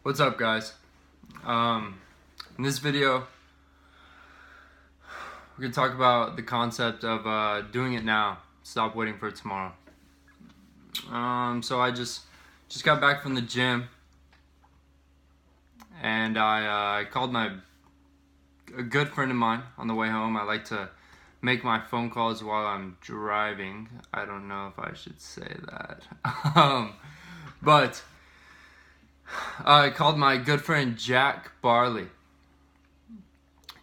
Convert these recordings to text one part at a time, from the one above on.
What's up, guys? In this video, we're gonna talk about the concept of doing it now. Stop waiting for tomorrow. So I just got back from the gym, and I called a good friend of mine on the way home. I like to make my phone calls while I'm driving. I don't know if I should say that, but I called my good friend Jack Barley.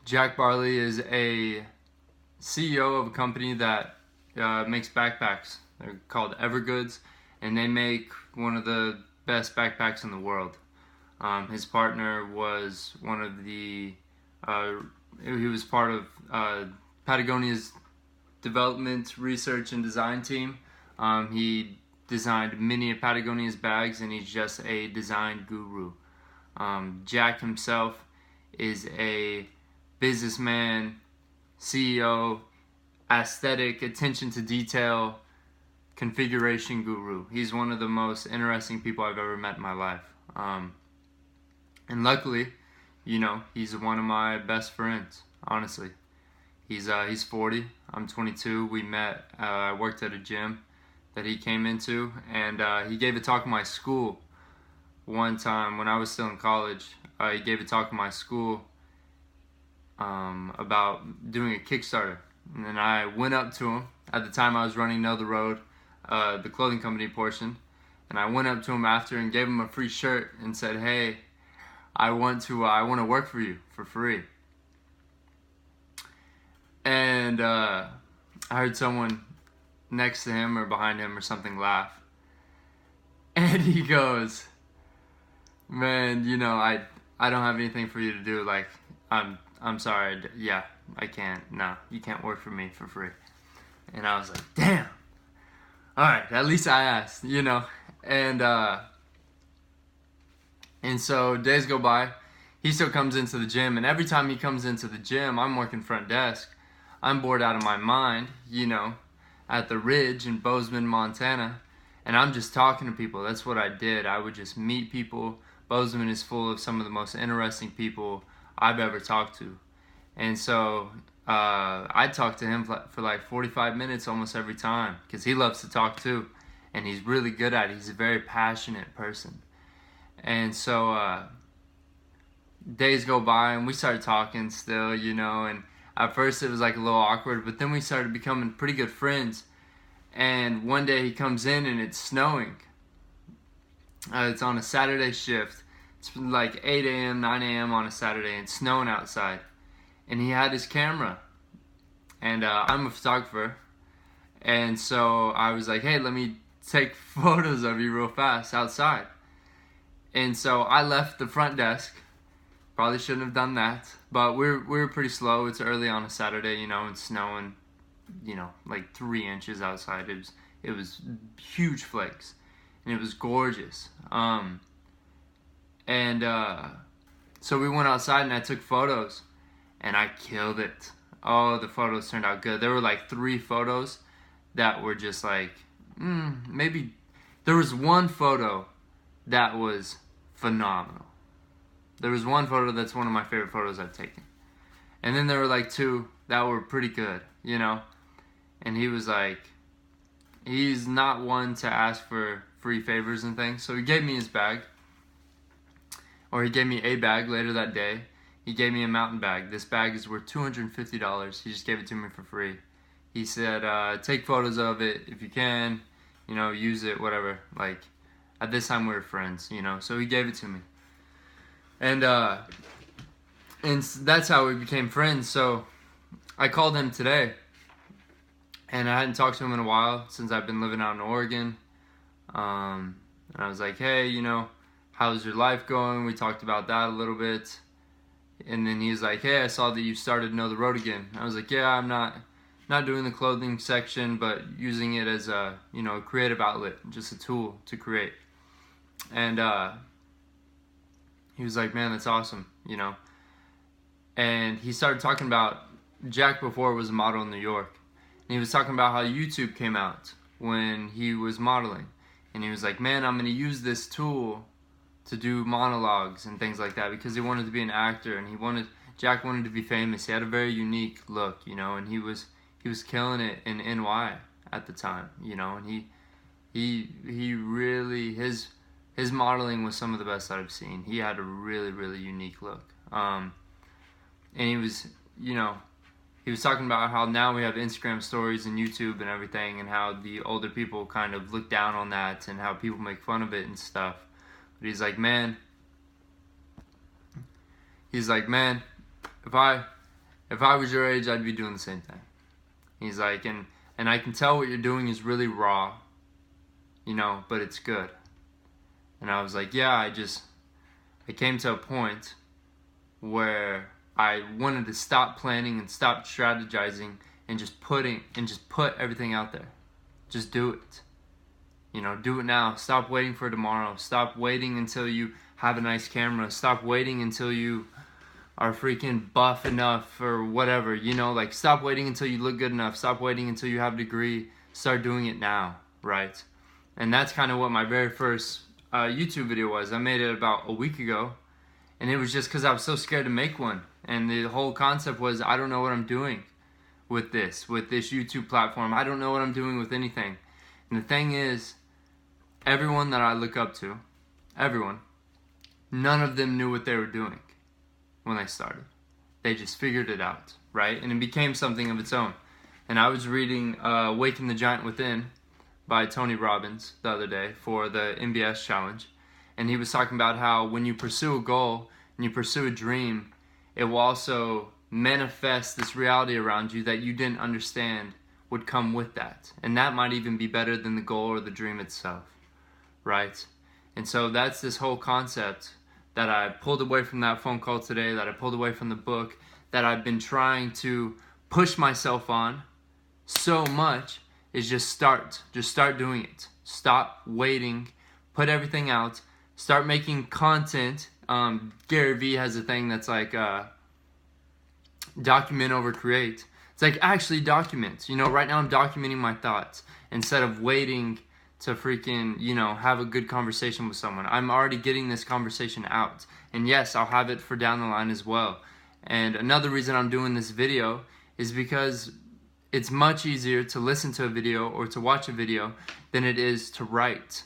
Jack Barley is a CEO of a company that makes backpacks. They're called Evergoods, and they make one of the best backpacks in the world. His partner was one of he was part of Patagonia's development, research, and design team. He designed many of Patagonia's bags, and he's just a design guru. Jack himself is a businessman, CEO, aesthetic, attention to detail, configuration guru. He's one of the most interesting people I've ever met in my life. And luckily, he's one of my best friends, honestly. He's 40, I'm 22. We met, I worked at a gym that he came into, and he gave a talk in my school one time when I was still in college. He gave a talk in my school about doing a Kickstarter, and then I went up to him. At the time I was running Know the Road, the clothing company portion, and I went up to him after and gave him a free shirt and said, "Hey, I want to work for you for free." And I heard someone next to him or behind him or something laugh, and he goes, "Man, I don't have anything for you to do. Like, I'm sorry. Yeah, I can't. No, you can't work for me for free." And I was like, "Damn. All right, at least I asked, And so days go by. He still comes into the gym, and every time he comes into the gym, I'm working front desk. I'm bored out of my mind, at the Ridge in Bozeman, Montana, and I'm just talking to people. That's what I did. I would just meet people. Bozeman is full of some of the most interesting people I've ever talked to. And so I talked to him for like 45 minutes almost every time, because he loves to talk too, and he's really good at it. He's a very passionate person. And so days go by, and we started talking still, and at first it was like a little awkward, but then we started becoming pretty good friends. And one day he comes in and it's snowing. It's on a Saturday shift. It's like 8 a.m., 9 a.m. on a Saturday, and it's snowing outside. And he had his camera. And I'm a photographer. And so I was like, "Hey, let me take photos of you real fast outside." And so I left the front desk. Probably shouldn't have done that. But we were pretty slow. It's early on a Saturday, and snowing, like 3 inches outside. It was huge flakes. And it was gorgeous. So we went outside and I took photos. And I killed it. Oh, the photos turned out good. There were like 3 photos that were just like, maybe. There was one photo that was phenomenal. There was one photo that's one of my favorite photos I've taken. And then there were like 2 that were pretty good, And he was like, he's not one to ask for free favors and things. So he gave me his bag. Or he gave me a bag later that day. He gave me a mountain bag. This bag is worth $250. He just gave it to me for free. He said, take photos of it if you can, use it, whatever. Like, at this time we were friends, So he gave it to me. And that's how we became friends. So I called him today. And I hadn't talked to him in a while since I've been living out in Oregon. And I was like, "Hey, how's your life going?" We talked about that a little bit. And then he's like, "Hey, I saw that you started Know the Road again." I was like, "Yeah, I'm not doing the clothing section, but using it as a creative outlet, just a tool to create." And he was like, "Man, that's awesome," And he started talking about Jack before was a model in New York, and he was talking about how YouTube came out when he was modeling, and he was like, "Man, I'm gonna use this tool to do monologues and things like that because he wanted to be an actor, and Jack wanted to be famous. He had a very unique look, you know, and he was killing it in NY at the time, you know, and he really, his modeling was some of the best that I've seen. He had a really, really unique look. And he was, you know, he was talking about how now we have Instagram stories and YouTube and everything, and how the older people kind of look down on that and how people make fun of it and stuff. But he's like, man, if I was your age, I'd be doing the same thing. He's like, and I can tell what you're doing is really raw, you know, but it's good. And I was like, yeah, I came to a point where I wanted to stop planning and stop strategizing and just put everything out there. Just do it. You know, do it now. Stop waiting for tomorrow. Stop waiting until you have a nice camera. Stop waiting until you are freaking buff enough or whatever. You know, like, stop waiting until you look good enough. Stop waiting until you have a degree. Start doing it now, right? And that's kind of what my very first YouTube video was. I made it about a week ago, and it was just because I was so scared to make one. And the whole concept was, I don't know what I'm doing with this YouTube platform. I don't know what I'm doing with anything. And the thing is, everyone that I look up to, none of them knew what they were doing when they started. They just figured it out, right? And it became something of its own. And I was reading Awaken the Giant Within by Tony Robbins the other day for the MBS challenge. And he was talking about how when you pursue a goal and you pursue a dream, it will also manifest this reality around you that you didn't understand would come with that. And that might even be better than the goal or the dream itself, right? And so that's this whole concept that I pulled away from that phone call today, that I pulled away from the book, that I've been trying to push myself on so much, is just start doing it. Stop waiting, put everything out, start making content. Gary Vee has a thing that's like document over create. It's like, actually document. You know, right now I'm documenting my thoughts instead of waiting to freaking, you know, have a good conversation with someone. I'm already getting this conversation out. And yes, I'll have it for down the line as well. And another reason I'm doing this video is because it's much easier to listen to a video or to watch a video than it is to write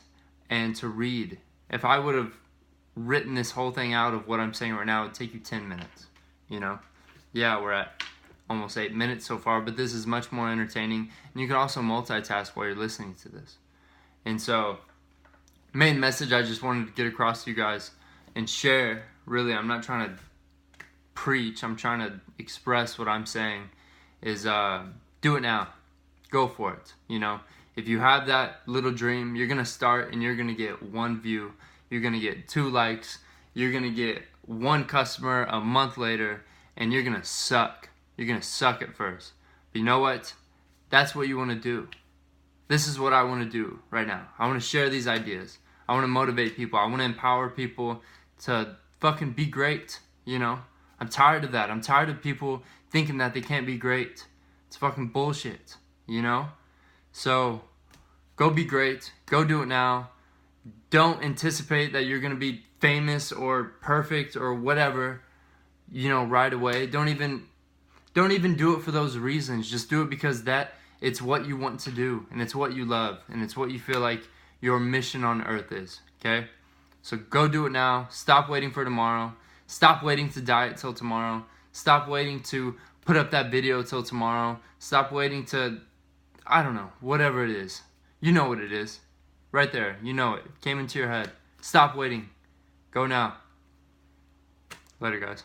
and to read. If I would have written this whole thing out of what I'm saying right now, it would take you 10 minutes, you know? Yeah, we're at almost 8 minutes so far, but this is much more entertaining. And you can also multitask while you're listening to this. And so, main message I just wanted to get across to you guys and share, really, I'm not trying to preach, I'm trying to express what I'm saying, is do it now. Go for it, you know? If you have that little dream, you're going to start and you're going to get 1 view, you're going to get 2 likes, you're going to get 1 customer a month later, and you're going to suck. You're going to suck at first. But you know what? That's what you want to do. This is what I want to do right now. I want to share these ideas. I want to motivate people. I want to empower people to fucking be great, you know? I'm tired of that. I'm tired of people thinking that they can't be great. It's fucking bullshit, you know? So, go be great. Go do it now. Don't anticipate that you're going to be famous or perfect or whatever, you know, right away. Don't even do it for those reasons. Just do it because it's what you want to do, and it's what you love, and it's what you feel like your mission on earth is, okay? So go do it now. Stop waiting for tomorrow. Stop waiting to diet till tomorrow. Stop waiting to put up that video till tomorrow. Stop waiting to, I don't know, whatever it is. You know what it is. Right there. You know it. It came into your head. Stop waiting. Go now. Later, guys.